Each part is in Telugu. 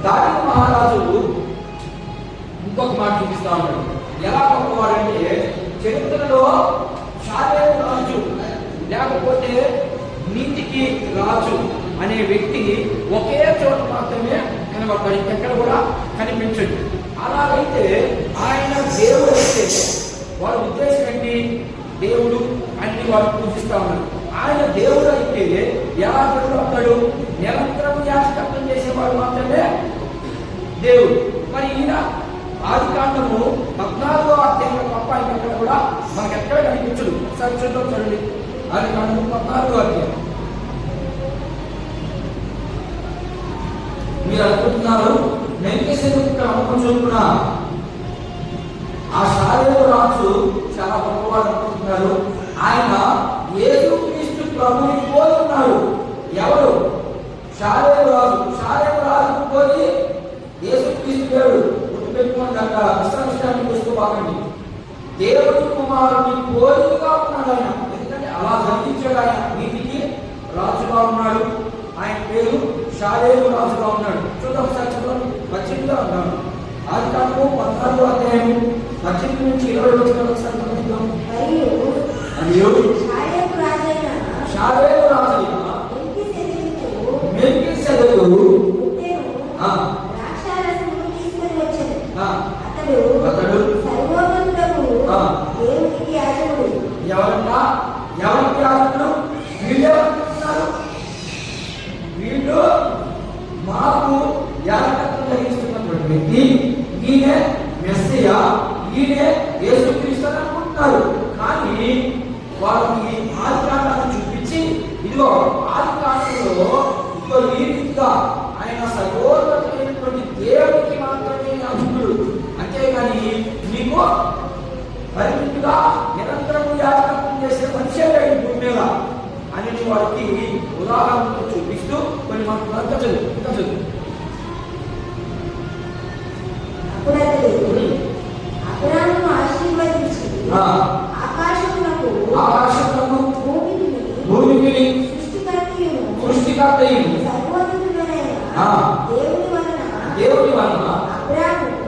దావీదు మహారాజు ఇంకొక మాట చూపిస్తా ఉన్నాడు. ఎలా గొప్పవాడంటే చరిత్రలో షాలేము రాజు లేకపోతే నీతికి రాజు అనే వ్యక్తి ఒకే చోట మాత్రమే కనబడతాడు, ఇంకెక్కడ కూడా కనిపించడు. అలాగైతే ఆయన దేవుడు అయితే వారి ఉద్దేశం ఏంటి? దేవుడు అన్ని వారు పూజిస్తా ఉన్నారు. ఆయన దేవుడు అయితే ఎలా అవుతాడు? నిరంతరం యాజకత్వం చేసేవాడు మాత్రమే దేవుడు. మరి ఈయన ఆది కాండము 14వ అధ్యాయంలో తప్ప ఇంకెక్కడ కూడా మనకు ఎక్కడ కనిపించదు. సత్యంలో చూడండి, ఆది కాండము 14వ అధ్యాయం. మీరు అనుకుంటున్నారు మెల్కీసెదెకు క్రమం చొప్పున ఆ షాలేము రాజు చాలా గొప్పవాడు అనుకుంటున్నారు. ఆయన యేసుక్రీస్తు ప్రభుని పోలున్నారు. ఎవరు? షాలేము రాజు. షాలేము రాజు పోలి యేసుక్రీస్తు దేవుడు గుర్తుపెట్టుకోండి. అక్కడ విశ్రాంతి చేసుకోవాలండి. దేవుడి కుమారుని పోలికగా ఉన్నాడు ఆయన. ఎందుకంటే అలా జన్మించాడు ఆయన. నీతికి రాజుగా ఉన్నాడు. ఆయన పేరు షాలేము రాజుగా ఉన్నాడు. చూద్దాం ఒకసారి చదవండి. 18గా ఉన్నాడు. ఆది కాండము 14వ అధ్యాయం 18 నుంచి 20 వరకు ఒకసారి చదువుతాం. మరియు షాలేము రాజైన మెల్కీసెదెకు అతడు ఎవరంట? ఎవరికి యాజకుడు? వీళ్ళేమనుకుంటున్నారు? వీళ్ళు మాకు యాజకత్వం జరిగిస్తున్నటువంటి వ్యక్తి, ఈయనే మెస్సియా, ఈయనే యేసుక్రీస్తు అని అనుకుంటున్నారు. కానీ వాళ్ళకి ఆది కాండాన్ని చూపించి, ఇదిగో ఆది కాండంలో ఇదిగో ఈ రీతిగా ఆయన సర్వోన్నతమైనటువంటి దేవుడికి మాత్రమే యాజకుడు, అంతేగాని నీకు పరిమితిగా నిరంతరం యాజకత్వం చేసే మనిషే లేడు భూమి మీద అని వారికి ఉదాహరణతో చూపిస్తూ కొన్ని మనకు చదువు. ఆకాశమునకు భూమికి సృష్టికర్తయు దేవుని వలన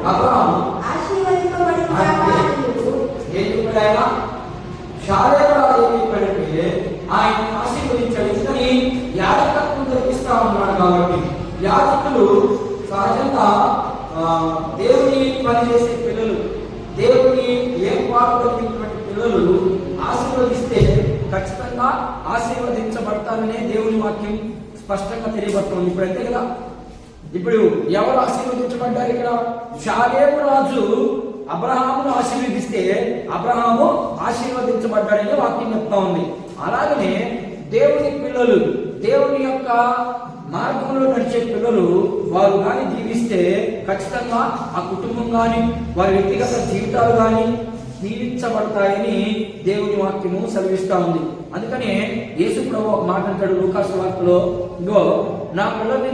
అబ్రహాము ఏం చెప్పాడు? షాలేము రాజు ఏం చెప్పాడంటే ఆయన ఆశీర్వదించాడు. ఎందుకని? యాజకత్వం జరిగిస్తా ఉన్నాడు కాబట్టి. యాజకులు సహజంగా దేవుని పనిచేసే పిల్లలు, దేవుని ఏర్పాటు కలిగినటువంటి పిల్లలు ఆశీర్వదిస్తే ఖచ్చితంగా ఆశీర్వదించబడతారనే దేవుని వాక్యం స్పష్టంగా తెలియబడుతుంది. ఇప్పుడు అంతే కదా. ఇప్పుడు ఎవరు ఆశీర్వదించబడ్డారు? ఇక్కడ షాలేము రాజు అబ్రహామును ఆశీర్వదిస్తే అబ్రహాము ఆశీర్వదించబడ్డాడని వాక్యం చెప్తా ఉంది. అలాగనే దేవుని పిల్లలు, దేవుని యొక్క మార్గంలో నడిచే పిల్లలు వారు కానీ దీవిస్తే ఖచ్చితంగా ఆ కుటుంబం కానీ వారి వ్యక్తిగత జీవితాలు కానీ దీవించబడతాయని దేవుని వాక్యము సెలవిస్తా ఉంది. అందుకనే యేసు ప్రభు ఒక మాట అంటాడు లూకాసు వార్తలో, ఇగో నా పిల్లల్ని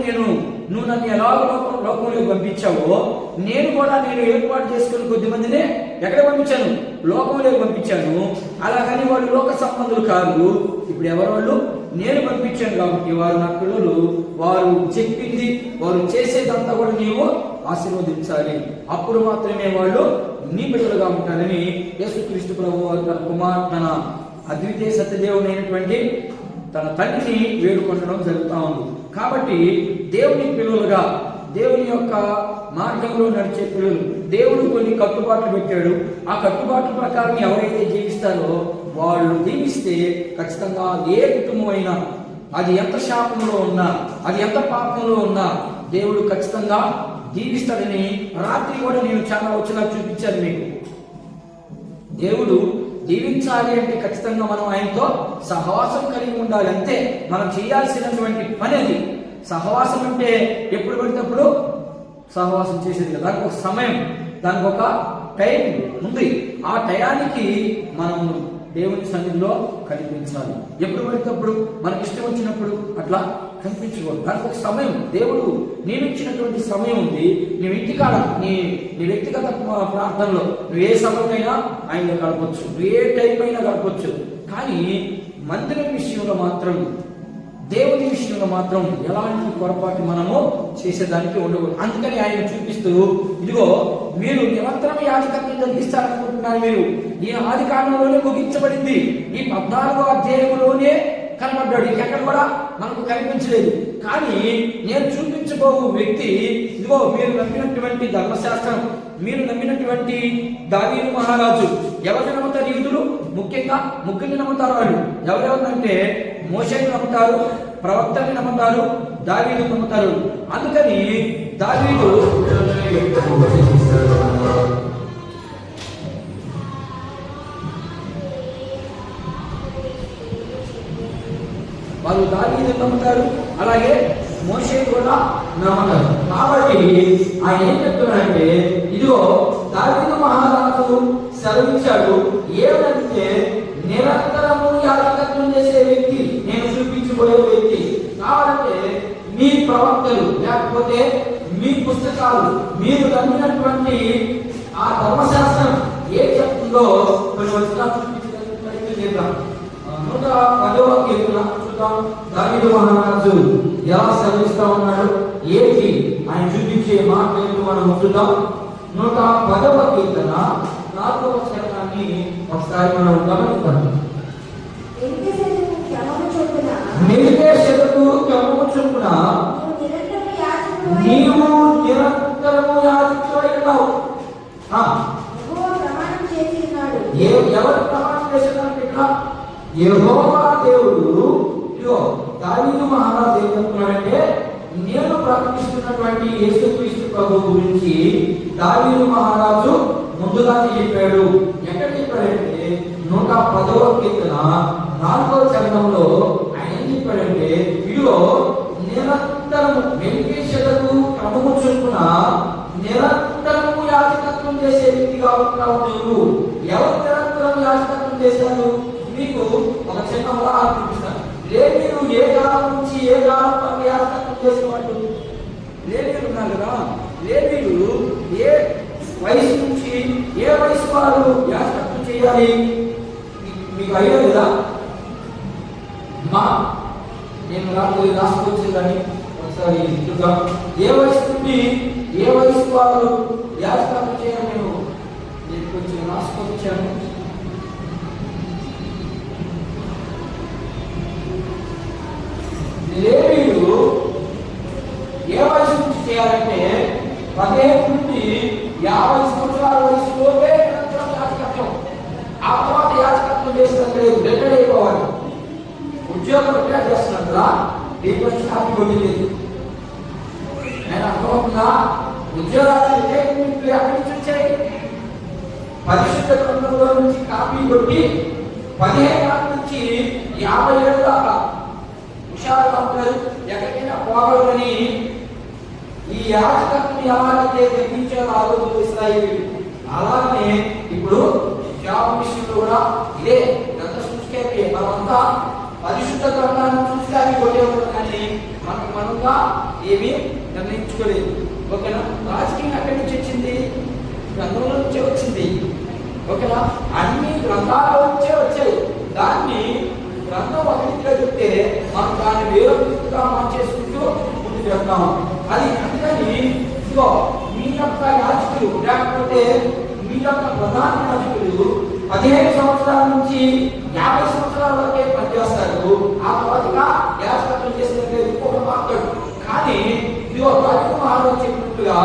నువ్వు నన్ను ఎలాగో లోకంలోకి పంపించావో నేను కూడా ఏర్పాటు చేసుకుని కొద్దిమందినే ఎక్కడ పంపించాను? లోకంలోకి పంపించాను. అలాగని వాళ్ళు లోక సంబంధులు కాదు. ఇప్పుడు ఎవరు వాళ్ళు? నేను పంపించాను కాబట్టి వారు నా పిల్లలు, వారు చెప్పింది వారు చేసేదంతా కూడా నీవు ఆశీర్వదించాలి. అప్పుడు మాత్రమే వాళ్ళు నీ బిడ్డలుగా ఉంటారని యేసుక్రీస్తు ప్రభు వారు తన అద్వితీయ సత్యదేవుడైనటువంటి తన తండ్రిని వేడుకొనడం జరుగుతూ ఉంది. కాబట్టి దేవుని పిల్లలుగా, దేవుని యొక్క మార్గంలో నడిచే పిల్లలు, దేవుడు కొన్ని కట్టుబాట్లు పెట్టాడు. ఆ కట్టుబాట్ల ప్రకారం ఎవరైతే జీవిస్తారో వాళ్ళు దీవిస్తే ఖచ్చితంగా ఏ కుటుంబం అయినా, అది ఎంత శాపంలో ఉన్నా, అది ఎంత పాపంలో ఉన్నా దేవుడు ఖచ్చితంగా దీవిస్తాడని రాత్రి కూడా నేను చాలా వచ్చినా చూపించాను మీకు. దేవుడు జీవించాలి అంటే ఖచ్చితంగా మనం ఆయనతో సహవాసం కలిగి ఉండాలి. అంతే మనం చేయాల్సినటువంటి పని అది. సహవాసం అంటే ఎప్పుడు పడినప్పుడు సహవాసం చేసేది కదా. దానికి ఒక సమయం, దానికి ఒక టైం ఉంది. ఆ టయానికి మనం దేవుని సన్నిధిలో కనిపించాలి. ఎప్పుడు పడినప్పుడు మనకి ఇష్టం వచ్చినప్పుడు అట్లా కనిపించకూడదు. దానికి ఒక సమయం, దేవుడు నియమించినటువంటి సమయం ఉంది. నువ్వు ఇంటికాడ నీ వ్యక్తిగత ప్రార్థనలో నువ్వు ఏ సమయమైనా ఆయనలో గడపచ్చు, నువ్వు ఏ టైం అయినా గడపచ్చు. కానీ మందిరం విషయంలో మాత్రం దేవుని విషయంలో మాత్రం ఎలాంటి పొరపాటు మనము చేసేదానికి ఉండకూడదు. అందుకని ఆయన చూపిస్తూ, ఇదిగో మీరు నిరంతరం యాజకత్వం జరిగిస్తారనుకుంటున్నారు. మీరు ఈ ఆది కాలంలోనే ముగించబడింది, ఈ 14వ అధ్యాయంలోనే కనబడ్డాడు. ఇంకెక్కడ కూడా మనకు కనిపించలేదు. కానీ నేను చూపించబోవు వ్యక్తి, ఇదిగో మీరు నమ్మినటువంటి ధర్మశాస్త్రం, మీరు నమ్మినటువంటి దావీదు మహారాజు. ఎవరిని నమ్ముతారు యూదులు? ముఖ్యంగా ముగ్గురిని నమ్ముతారు. వాళ్ళు ఎవరెవరంటే మోషేని నమ్ముతారు, ప్రవక్తని నమ్ముతారు, దావీదు నమ్ముతారు. అందుకని దావీదు వాళ్ళు దావీదు నమ్ముతారు, అలాగే మోషేని కూడా నమ్ముతారు. కాబట్టి ఆయన ఏం చెప్తున్నాడంటే, ఇదిగో దావీదు మహారాజు సెలవిచ్చాడు ఏమంటే, నిరంతరము యాజకత్వం చేసే వ్యక్తి నేను చూపించబోయే వ్యక్తి కావాలంటే మీ ప్రవక్తలు, లేకపోతే మీ పుస్తకాలు, మీరు నమ్మినటువంటి ఆ ధర్మశాస్త్రం ఏ చెప్తుందో కొన్ని వచనాలు చూపించడానికి చేద్దాం. 110వ కీర్తన చూద్దాం. దావీదు మహారాజు ఎలా సెలవిస్తా ఉన్నాడు, ఏంటి ఆయన చూపించే మాట ఏంటో మనం చూద్దాం. 110వ కీర్తన 4వ వచనాన్ని ఒకసారి మనం గమనిద్దాం. మెల్కీసెదెకు క్రమము చొప్పున నీవు నిరంతరము యాజకుడై ఉన్నావు. ఎవరు ప్రమాణం చేసినారంటే ఇక్కడ యెహోవా దేవుడు. ఇదిగో దావీదు మహారాజు ఏం చెప్తున్నాడంటే, నేను ప్రకటిస్తున్నటువంటి యేసుక్రీస్తు ప్రభువు గురించి దావీదు మహారాజు ముందుగానే చెప్పాడు. ఎక్కడ చెప్పాడంటే 110వ కీర్తన 4వ చరణంలో ఆయన ఏం చెప్పాడంటే, ఇదిగో నిరంతరము మెల్కీసెదెకు క్రమము చొప్పున నిరంతరము యాజకత్వం చేసే వ్యక్తిగా ఉంటావు నువ్వు. ఎవరు నిరంతరం యాజకత్వం చేశారు? మీకు ఒక చిన్న ఉదాహరణ చూపిస్తాను. లేవీయులు ఏ కాలం నుంచి ఏ కాలం వరకు యాజకత్వం చేసేవాళ్ళు? లేవీయులు ఉన్నారు కదా, లేవీయులు ఏ వయసు నుంచి ఏ వయసు వారు యాజకత్వం చేయాలి? మీకు ఐడియా లేదా? నేను రాసుకొచ్చేదాన్ని ఒకసారి చూద్దాం. ఏ వయసు నుండి ఏ వయసు వారు యాజకత్వం చేయాలి? నేను కొంచెం రాసుకొచ్చాను. లేవీయులు ఏ వయసు నుంచి చేయాలంటే 15 నుండి 50 సంవత్సరాల వయసులోనే నిరంతరం యాజకత్వం. ఆ తర్వాత యాజకత్వం చేసినట్టు రిటైర్ అయిపోవాలి. ఉద్యోగం రిటైర్ చేస్తున్నారు కదా, దీనికి హ్యాపీ కొట్టింది. నేను అనుకోకుండా ఉద్యోగాలు రిటైర్మెంట్ ఎక్కడి నుంచి వచ్చాయి? పరిశుద్ధ గ్రంథంలో నుంచి కాపీ కొట్టి 15 ఏళ్ళ నుంచి 50 ఏళ్ళ దాకా హుషారుగా ఉంటారు. ఎక్కడికైనా పోగలని ఈ యాజకత్వం ఎలాగైతే తగ్గించారో ఆ రోజు ఇస్రాయేలు, అలాగే ఇప్పుడు జాబ్ విషయంలో కూడా ఇదే గత సృష్టి. మనమంతా పరిశుద్ధ గ్రంథాన్ని చూసి అవి కొట్టే ఉంటాం, కానీ మనంగా ఏమీ నిర్ణయించుకోలేదు. ఓకేనా? రాజకీయం ఎక్కడి నుంచి వచ్చింది? గ్రంథంలో నుంచే వచ్చింది. ఓకేనా? అన్ని గ్రంథాల నుంచే వచ్చాయి. దాన్ని గ్రంథం ఒక రీతిగా చెప్తే మనం దాన్ని వేరే రీతిగా మార్చేసుకుంటూ ముందుకు వెళ్తాం. అది అందుకని ఇదిగో మీ యొక్క యాజకులు, లేకపోతే మీ యొక్క ప్రధాన యాజకులు 15 సంవత్సరాల నుంచి 50 సంవత్సరాల వరకే పనిచేస్తారు. ఆ తర్వాత యాజకత్వం చేసినట్లే ఇంకొక మాట్లాడు. కానీ ఇదిగో దావీదు మహారాజు చెప్పినట్టుగా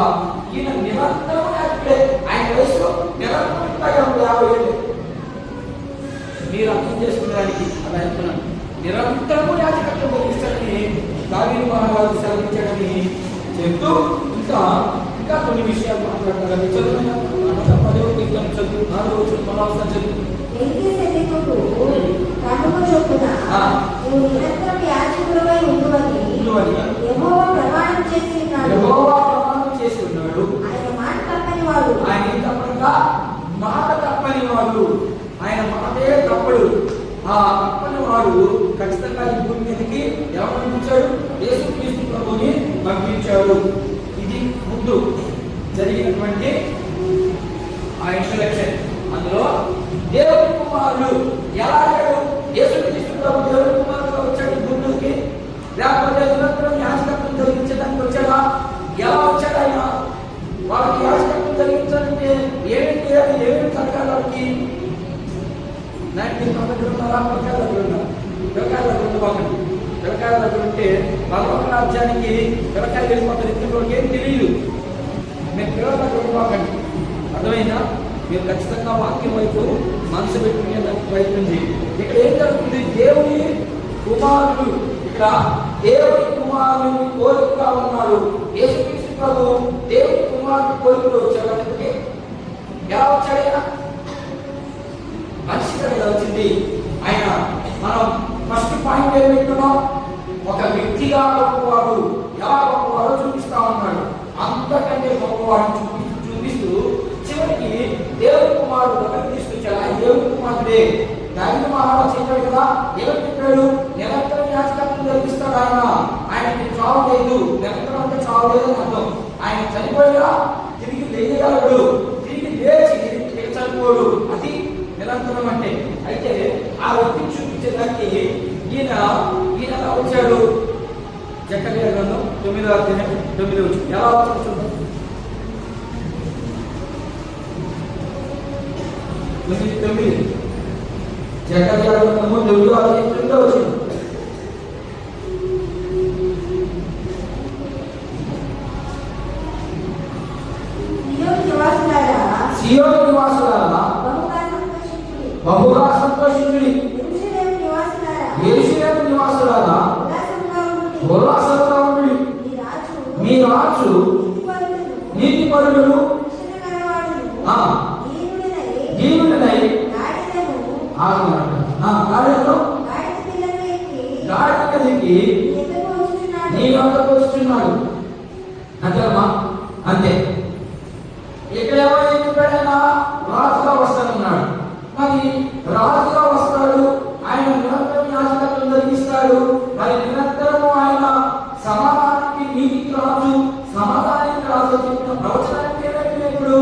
ఈయన నిరంతరం యాజకుడే. ఆయన వయసులో నిరంతరం 50 ఏళ్ళు. మీరు అర్థం చేసుకునేదానికి అలా చెప్తున్నాను. నిరంతరము యాజకత్వం జరిగిస్తాడని దావీదు మహారాజు సెలవించాడని చెప్తూ ఇంకా కొన్ని విషయాలు మాట్లాడతారు. చదువు 10వ కీర్తన చదువు 4వ వచనం చదువు. యెహోవా ప్రమాణం చేసి ఉన్నాడు. ఆయన తప్పకుండా మాట తప్పని వాడు. ఆయన మాటే తప్పడు. ఆ తప్పని వాడు ఖచ్చితంగా ఈ భూమి మీదకి ఎవరు పంపించాడు? యేసుక్రీస్తు ప్రభువుని పంపించాడు. ఇది ముందు జరిగినటువంటి ఆ ఇంట్రడక్షన్. అందులో దేవుని కుమారుడు ఎలా అయ్యాడు? యేసుక్రీస్తు ప్రభు దేవుని కుమారుడుగా వచ్చాడు భూమికి. వాళ్ళకి యాజకత్వం జరిగించాలంటే ఏమేమి చేయాలి, ఏమేమి జరగాలి? వాళ్ళకి నా దగ్గర ఉన్నారా? పిల్లకాయల దగ్గర ఉన్నారు. పిల్లకాయల దగ్గర ఉండబాకండి. పిల్లకాయల దగ్గర ఉంటే పరలోక రాజ్యానికి పిల్లకాయలు వెళ్ళిపోతారు. ఇంట్లో ఏం తెలియదు. మీరు పిల్లల దగ్గర ఉండబాకండి. అర్థమైందా? మీరు ఖచ్చితంగా వాక్యం వైపు మనసు పెట్టుకునే ప్రయత్నం చేయండి. ఇక్కడ ఏం జరుగుతుంది? దేవుని కుమారుడు, ఇక్కడ దేవుని కుమారుని కోరికగా ఉన్నాడు. యేసుక్రీస్తు ప్రభు దేవుని కుమారుడు కోరికలో వచ్చాడు. అంటే ఎలా వచ్చాడైనా? మనిషిగా వచ్చింది ఆయన. మనం ఫస్ట్ పాయింట్ ఏం పెట్టుకున్నాం? ఒక వ్యక్తిగా గొప్పవాడు, ఎలా గొప్పవాడో చూపిస్తా ఉన్నాడు. అంతకంటే గొప్పవాడిని చూపిస్తూ చివరికి దేవుని కుమారుడు దగ్గర తీసుకొచ్చాడు. ఆయన దేవుని కుమారుడే. దాని మహారాజు చెప్పాడు కదా, ఏమని చెప్పాడు? నిరంతరం యాజకత్వం జరిపిస్తాడు ఆయన. ఆయనకి చావు లేదు. నిరంతరం అంటే చావు లేదని అర్థం. ఆయన చనిపోయినా తిరిగి లేయగలడు, తిరిగి లేచి చనిపోడు. అది నిరంతరం అంటే. అయితే ఆ వ్యక్తిని చూపించేదానికి ఈయన ఎలా వచ్చాడు? జకర్యా గ్రంథం 9వ అధ్యాయం 9వ వచనం. ఎలా వచ్చాడు చూద్దాం. 9:9 జకర్యా గ్రంథము 9వ అధ్యాయం 9వ వచనం. సియోను నివాసులారా బహుగా సంతోషించుడి. యెరూషలేము నివాసులారా ఉల్లాసంగా ఉండుడి. మీ రాజు నీతిపరులను దీనులనై గాడిదకి నీ వద్దకు వస్తున్నాడు. అంతేమ్మా, అంతే. ఇక్కడ ఎవరైనా చెప్పాడైనా రాజుగా వస్తానన్నాడు. మరి రాజుగా వస్తాడు, ఆయన నిరంతరం యాజకత్వం జరిగిస్తాడు. మరి నిరంతరము ఆయన సమాధానానికి, నీతికి రాజు, సమాధానానికి రాజు చెప్పిన ప్రవచనానికి ఏమైనా ఇప్పుడు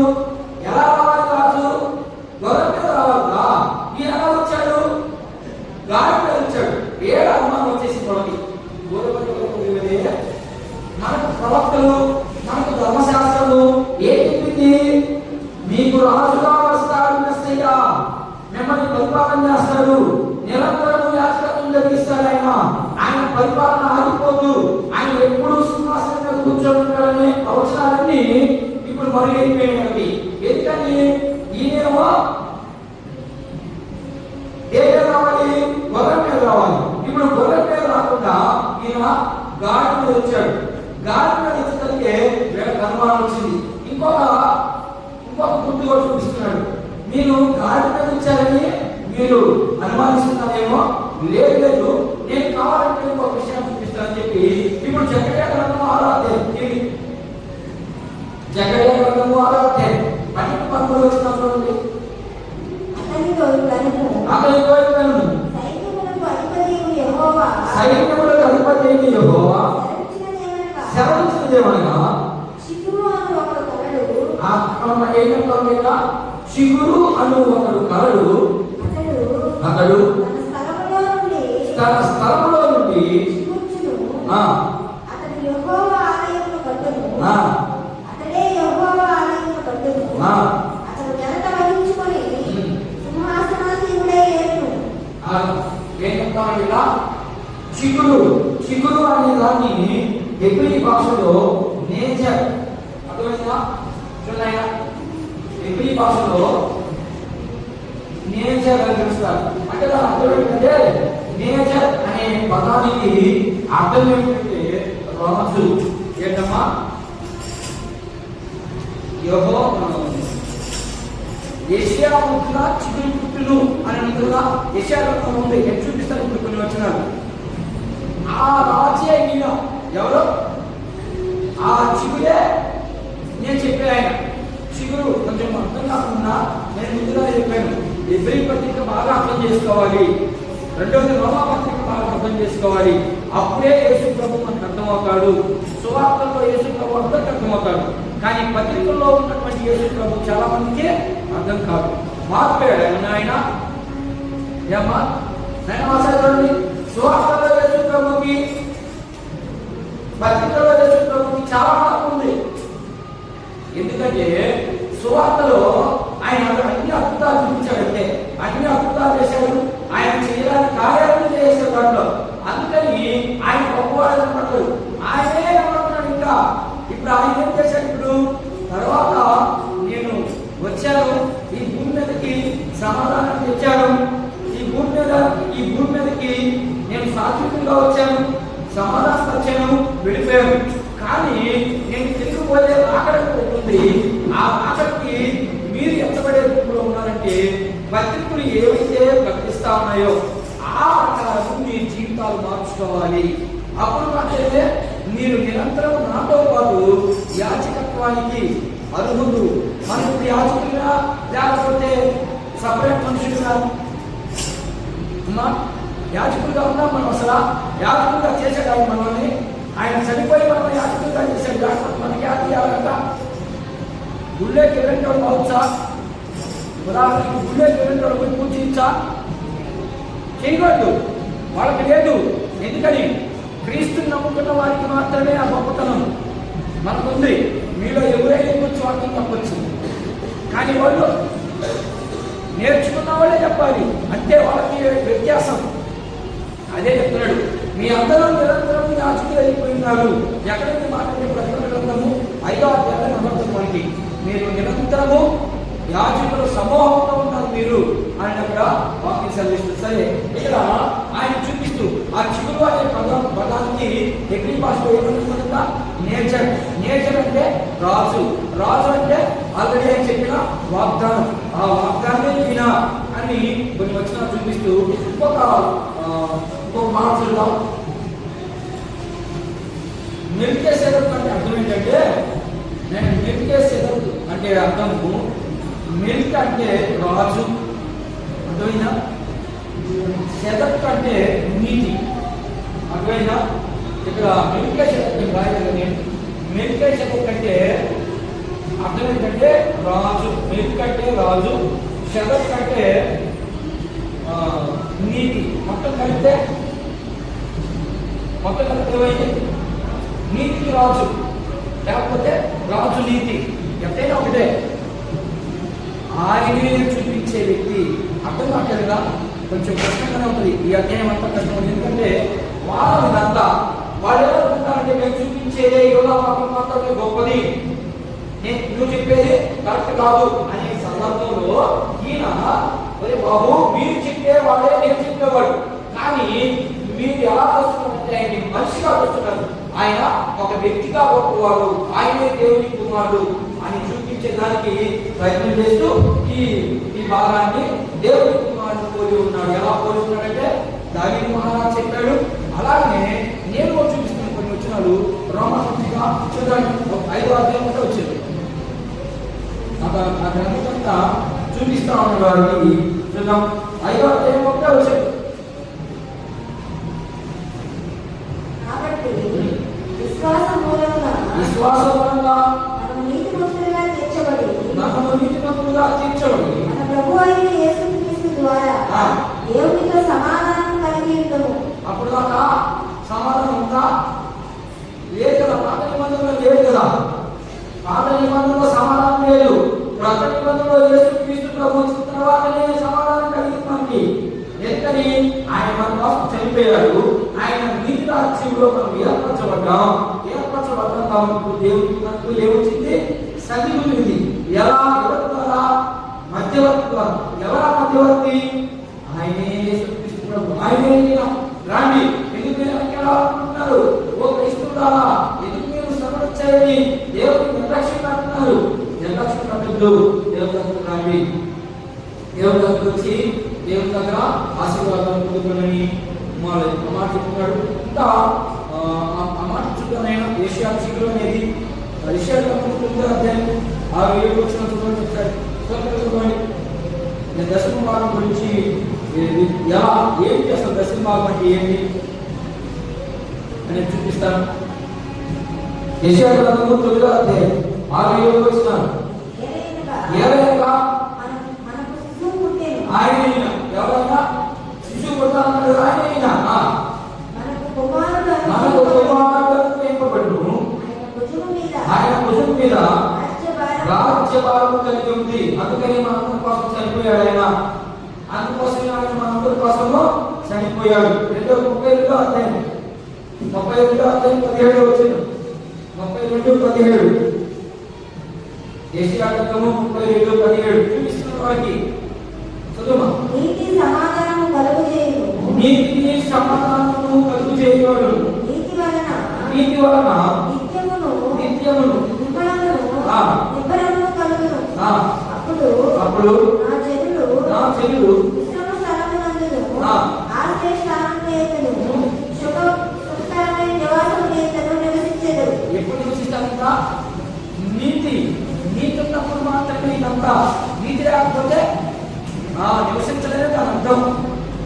ఎలా రావాలి? రాజు గొర్రె మీద రావాలా? ఈయన ఎలా వచ్చాడు? గాడి మీద వచ్చాడు. ఏడు అనుమానం వచ్చేసి మనకి మనకు ప్రవక్తలు, మనకు ధర్మశాస్త్రము ఏం చెప్పింది? మీకు రాజుగా వస్తాడు మెస్సయ్యా, మిమ్మల్ని పరిపాలన చేస్తాడు, నిరంతరం యాజకత్వం జరిగిస్తాడు. ఆయన పరిపాలన ఆగిపోదు. ఆయన ఎప్పుడు సింహాసనం మీద కూర్చోబెట్టాడనే అవసరాలన్నీ ఇప్పుడు మరుగైపోయినవి. ఎందుకని? ఈయనేమో ఏ మీద రావాలి? గొర్రె మీద రావాలి. ఇప్పుడు గొర్రె మీద రాకుండా ఈయన గాడి మీద వచ్చాడు. గాడి మీద వచ్చేసరికి వీళ్ళకి అనుమానం వచ్చింది. ఇంకొక గుర్తు కూడా చూపిస్తున్నాడు. మీరు గాడి మీద వచ్చారని మీరు అనుమానిస్తున్నారేమో. లేదు లేదు, నేను కావాలంటే ఇంకొక విషయం చూపిస్తానని చెప్పి ఇప్పుడు జకర్యా గ్రంథము 6వ అధ్యాయం, జకర్యా గ్రంథము 6వ అధ్యాయం 12 వచ్చిన చూడండి. అతనితో సైన్యములకు అధిపతి యెహోవా సెలవిచ్చినదేమనగా చిగురు అను ఒకడు కలడు. అతడు తన స్థలంలో నుండి చిగురు అనే దాన్ని హెబ్రీ భాషలో నేచర్, అర్థమైందా? చూడండి, హెబ్రీ భాషలో నేచర్ అని పిలుస్తారు. అంటే దాని అర్థం ఏంటంటే, నేచర్ అనే పదానికి అర్థం ఏంటంటే రాజు. ఏంటమ్మా? ఏషియా ముద్దుగా చిగురు పుట్టును అని ముందుగా ఏషియా గ్రంథం ఉంది. ఎటు చూపిస్తారు ఇప్పుడు కొన్ని వచనాలు. ఆ రాజే ఈయన. ఎవరు? ఆ చిగురే. నేను చెప్పే ఆయన చిగురు కొంచెం అర్థం కాకుండా నేను ముందుగా చెప్పాను. హెబ్రీ పత్రిక బాగా అర్థం చేసుకోవాలి. రెండవది రోమా పత్రిక బాగా అర్థం చేసుకోవాలి. అప్పుడే యేసు ప్రభు మనకు అర్థమవుతాడు. సువార్తల్లో యేసు ప్రభు అందరికి అర్థమవుతాడు. కానీ పత్రికల్లో ఉన్నటువంటి యేసు ప్రభు చాలా మందికి అర్థం కాదు. మారిపోయాడు ఆయన. ఏమ్మా నేను మాట్లాడండి. సువార్తల్లో యేసు ప్రభుకి, పత్రికల్లో యేసు ప్రభుకి చాలా మార్పు ఉంది. ఎందుకంటే సువార్తలో ఆయన అన్ని అద్భుతాలు చూపించాడంటే అన్ని అద్భుతాలు చేశాడు. ఆయన చేయడానికి కార్యాలను చేసే దాంట్లో అందుకని ఆయన గొప్పవాడు అనమాట. ఆయనే నమ్మకున్నాడు. ఇంకా ఇప్పుడు ఆయన ఏం చేశాడు? ఇప్పుడు తర్వాత నేను వచ్చాను, ఈ భూమి మీదకి సమాధానం తెచ్చాను, ఈ భూమి మీదకి నేను సాత్వికంగా వచ్చాను, సమాధానం వచ్చాను, వెళ్ళిపోయాను. కానీ నేను తిరిగిపోయే ఆకలికి ఉంటుంది. ఆ ఆకలికి మీరు ఎంతబడే రూపంలో ఉన్నారంటే పత్రికలు ఏవైతే ప్రకటిస్తా ఉన్నాయో ఆ ప్రకారం మీ జీవితాలు మార్చుకోవాలి. అప్పుడు మాత్రమే మీరు నిరంతరం నాతో పాటు యాజకత్వానికి అర్హులు. మనకు యాజకులుగా లేకపోతే సపరేట్ మనుషులుగా ఉన్నా, యాజకులుగా ఉన్నా మనం అసలు యాజకులుగా చేసాడు ఆయన మనల్ని. ఆయన చనిపోయి మనం యాజకులుగా చేశాడు. లేకపోతే మనకి యాజ చేయాలంట. గుళ్ళేకి వెళ్ళిన వాడు కావచ్చా? ఉదాహరణకి గుళ్ళేకి వెళ్ళిన వాడు పోయి పూజించా? చేయకూడదు, వాళ్ళకి లేదు. ఎందుకని? క్రీస్తుని నమ్ముకున్న వారికి మాత్రమే ఆ గొప్పతనం మనకుంది. మీలో ఎవరైనా కొంచెం వాక్యం తప్పచ్చు, కానీ వాళ్ళు నేర్చుకున్న వాళ్ళే చెప్పాలి. అంటే వాళ్ళకి వ్యత్యాసం. అదే చెప్తున్నాడు, మీ అందరూ నిరంతరం యాజకులు అయిపోయినారు. ఎక్కడైతే మాట్లాడే ప్రకటన గ్రంథము 5వ అధ్యాయం 9 మీరు నిరంతరము యాజకుల సమూహంలో ఉన్నారు మీరు ఆయన అక్కడ వాక్యం సెలవిస్తూ. సరే, ఇక్కడ ఆయన చూపిస్తూ ఆ చిగురు అనే పదానికి ఎగ్రీ భాషలో ఏమనుకుంటుందా? నేచర్. నేచర్ అంటే రాజు. రాజు అంటే ఆల్రెడీ ఆయన చెప్పిన వాగ్దానం. ఆ వాగ్దానమే ఈయన అని కొన్ని వచనాలు చూపిస్తూ ఇంకొక మాట చూద్దాం. మెల్కీసెదెకు అంటే అర్థం ఏంటంటే, మెల్కీసెదెకు అంటే అర్థము మిల్క్ అంటే రాజు, అర్థమైనా? సెదక్ అంటే నీతి, అర్థమైనా? ఇక్కడ మెల్కీసెదెకు రాయలేదు. మెల్కీసెదెకు అంటే అర్థం ఏంటంటే రాజు. మిల్క్ అంటే రాజు, సెదక్ అంటే నీతి. మొత్తం కలిపితే ఏమైంది? నీతికి రాజు, లేకపోతే రాజు నీతి, ఎంతైనా ఒకటే. ఆయనే చూపించే వ్యక్తి. అర్థం కావట్లేదుగా? కొంచెం కష్టంగానే ఉంటుంది ఈ అధ్యాయం అంతా కష్టం. ఎందుకంటే వాళ్ళంతా వాళ్ళు ఏమనుకుంటారంటే మేము చూపించేదే యోగావాక్యం మాత్రమే గొప్పది, నువ్వు చెప్పేది కరెక్ట్ కాదు అనే సందర్భంలో ఈయన ఒరే బాబు మీరు చెప్పే వాడే నేను చెప్పేవాడు, కానీ మీరు ఎలా వస్తున్నారంటే ఆయన మనిషిగా వస్తున్నారు, ఆయన ఒక వ్యక్తిగా గొప్పవాడు, ఆయనే దేవుని కుమారుడు అని చూపించేదానికి ప్రయత్నం చేస్తూ ఈ భాగాన్ని దేవుని కుమారుడు పోలి ఉన్నాడు. ఎలా పోలి ఉన్నాడంటే దావీదు మహారాజు చెప్పాడు. అలాగే నేను చూపిస్తున్న కొన్ని వచనాలు రోమాపత్రిక చూడండి 5వ అధ్యాయం అంటే వచ్చేది. ఆ గ్రంథంతా చూపిస్తా ఉన్న వారికి చూద్దాం. 5వ అధ్యాయం ఒకటే వచ్చేది. విశ్వాస మూలంగా మనము నీతిమంతులుగా తీర్చబడి మన ప్రభువు అయిన యేసుక్రీస్తు ద్వారా దేవునితో సమాధానం కలిగి ఉంటాము. అప్పుడు దాకా సమాధానం ఉందా? లేదు కదా. పాత నిబంధనలో లేదు కదా. పాత నిబంధనలో సమాధానం లేదు. కొత్త నిబంధనలో యేసుక్రీస్తు ప్రభు వచ్చిన తర్వాతనే సమాధానం కలిగింది మనకి. ఎందుకని? ఆయన మన కోసం చనిపోయాడు. ఆయన నీతి రాజ్యంలో మనం ఏర్పరచబడ్డాం. ఏర్పరచబడ్డాం కాబట్టి దేవుడికి మనకు ఏమొచ్చింది? సన్నిధి ఉంది. ఎలా? ఎవరి ద్వారా? మధ్యవర్తి ద్వారా. ఎవరా మధ్యవర్తి? ఆయనే యేసుక్రీస్తు ప్రభు. ఆయనే రాండి. ఎందుకు మీరు అనుకుంటున్నారు? ఓ క్రీస్తులారా, ఎందుకు మీరు సమర్చాయని దేవుడికి నిర్లక్ష్యం అంటున్నారు? నిర్లక్ష్యం కట్టద్దు. దేవుడి దగ్గర రాండి. దేవుడి దగ్గర వచ్చి దేవుని దగ్గర ఆశీర్వాదం పొందుకోనని మాట చెప్తున్నాడు. ఇంకా ఆ మాట చూద్దామైనా ఏషియా శిఖరం అనేది ఏషియా 9వ అధ్యాయం 6-7 వచ్చిన చూడండి ఒకసారి. చూడండి, నేను దశమ భాగం గురించి ఎలా ఏంటి అసలు దశమ భాగం అంటే ఏంటి అనేది చూపిస్తాను. ఏషియా 9వ అధ్యాయం 6-7 వచ్చిన ఆయన ఎవరైనా శిశువు పుట్టాలన్నాడు. ఆయన మనకు కుమారుడు నింపబడును. ఆయన భుజం మీద రాజ్యభారం కలిగి ఉంది. అందుకని మనందరి కోసం చనిపోయాడు ఆయన. అందుకోసమే ఆయన మనందరి కోసము చనిపోయాడు. 32వ అధ్యాయం 17 వచ్చింది. 32:17 యెషయా గ్రంథము 32:17 చూపిస్తున్న వారికి చదువు. నీతి సమాధానము కలుగజేయును. నీతిని సమాధానము కలుగజేయువాడు. నీతి వలన నిత్యమును నిబ్బరము కలుగును. అప్పుడు నా జనులు విశ్రమ స్థలమునందును ఆశ్రయ స్థానమునందును సుఖకరమైన నివాసము చేతను నివసించెదరు. ఎప్పుడు నివసిస్తారంట? నీతి ఉన్నప్పుడు మాత్రమే ఇదంతా. నీతి లేకపోతే నివసించలేదని దాని అర్థం.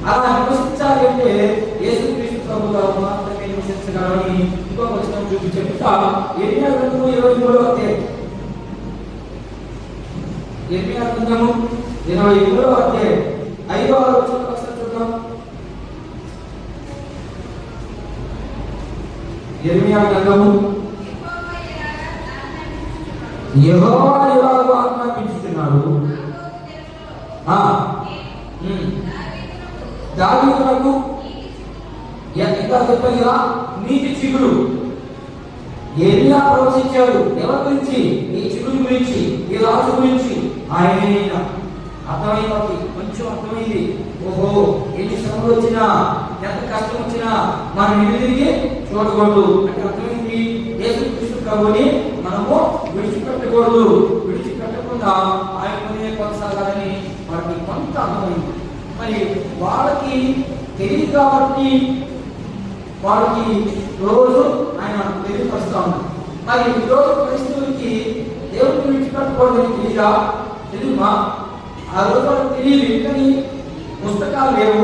అలా నివసించాలి అంటే యేసుక్రీస్తు ప్రభువుగా మాత్రమే నివసించగలని ఇంకో వచనం చూపించకుండా యెర్మీయా గ్రంథము 23వ అధ్యాయం 23వ అధ్యాయం 5వ వచనం ఒకసారి చూద్దాం. యెర్మీయా గ్రంథము యెహోవా ఇలాగ ఆజ్ఞాపించుచున్నాడు. దావీదునకు ఇంకా చెప్పగా నీతి చిగురు. యెర్మీయా ప్రవచించాడు. ఎవరి గురించి? ఈ చిగురు గురించి, ఈ రాజు గురించి. ఆయన అర్థమైంది, కొంచెం అర్థమైంది. ఓహో, ఎన్ని శ్రమలు వచ్చినా, ఎంత కష్టం వచ్చినా మనం ఎన్ని తిరిగి చూడకూడదు అంటే అర్థమైంది. యేసుక్రీస్తు ప్రభువుని మనము విడిచిపెట్టకూడదు. విడిచిపెట్టకుండా ఆయననే కొనసాగాలని వారికి కొంత అర్థమైంది. మరి వాళ్ళకి తెలియదు కాబట్టి వాళ్ళకి రోజు ఆయన తెలియపరుస్తా ఉన్నారు. మరి ఈరోజు క్రైస్తవులకి దేవుడిని విడిచిపెట్టకూడదని తెలియదా? తెలియమా? ఆ రోజు వాళ్ళకి తెలియదు. ఎందుకని? పుస్తకాలు లేవు,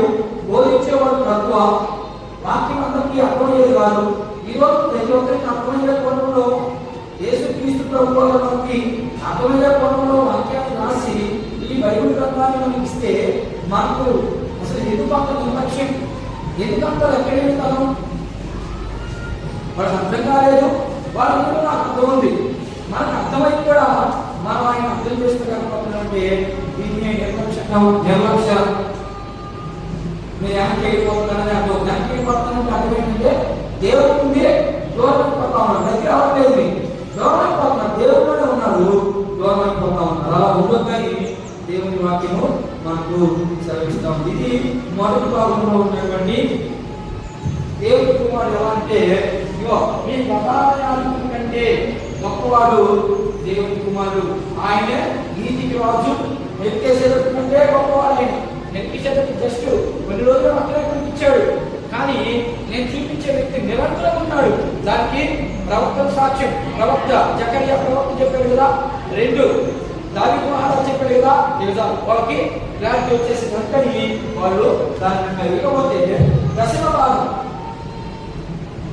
బోధించేవాళ్ళు తక్కువ, వాక్యం అందరికీ అర్థమయ్యేది కాదు. ఈరోజు ప్రతి ఒక్కరికి అర్థమయ్యే కోణంలో యేసుక్రీస్తు ప్రభువు మనకి అర్థమయ్యే కోణంలో వాక్యాన్ని రాసి ఈ బైబిల్ గ్రంథాన్ని మనకి ఇస్తే మనకు అసలు ఎందుకంత నిర్లక్ష్యం, ఎందుకంత ఎక్కడేమి తనం? వాళ్ళకి అర్థం కాలేదు. వాళ్ళ నాకు అర్థం ఉంది, మనకు అర్థమై కూడా మనం ఆయన అర్థం చేసుకోగలుగుతున్నామంటే దీన్ని నిర్లక్ష్య. మీరు వెనక్కి వెళ్ళిపోతున్నారని అర్థం. వెనక్కి వెళ్ళిపోతున్నారంటే అర్థం ఏంటంటే దేవుడి నుండి దూరం అయిపోతా ఉన్నారు. దగ్గర అవ్వలేదు, దూరం అయిపోతున్నారు. దేవుడిలోనే ఉన్నారు, దూరం అయిపోతా ఉన్నారు. అలా ఉండొద్దని దేవుని వాక్యము మనకు సెలవిస్తాం. ఇది మొదటి భాగంలో ఉన్నటువంటి దేవుడి కుమారుడు. ఎలా అంటే మీ గతాలయాల కంటే గొప్పవాడు దేవుని కుమారుడు. ఆయన నీతికి రాజు. మెల్కీసెదెకు కంటే గొప్పవాడు ఆయన. మెల్కీసెదెకు జస్ట్ కొన్ని రోజులు అక్కడే కనిపించాడు, కానీ నేను చూపించే వ్యక్తి నిరంతరం ఉన్నాడు. దానికి ప్రవక్త సాక్ష్యం. ప్రవక్త జకర్యా ప్రవక్త చెప్పాడు కదా, 2 దావీదు మహారాజు చెప్పాడు కదా, నిజాలు వాళ్ళకి క్లారిటీ వచ్చేసి కనుకని వాళ్ళు దాని ఇకపోతే దశమ భాగం.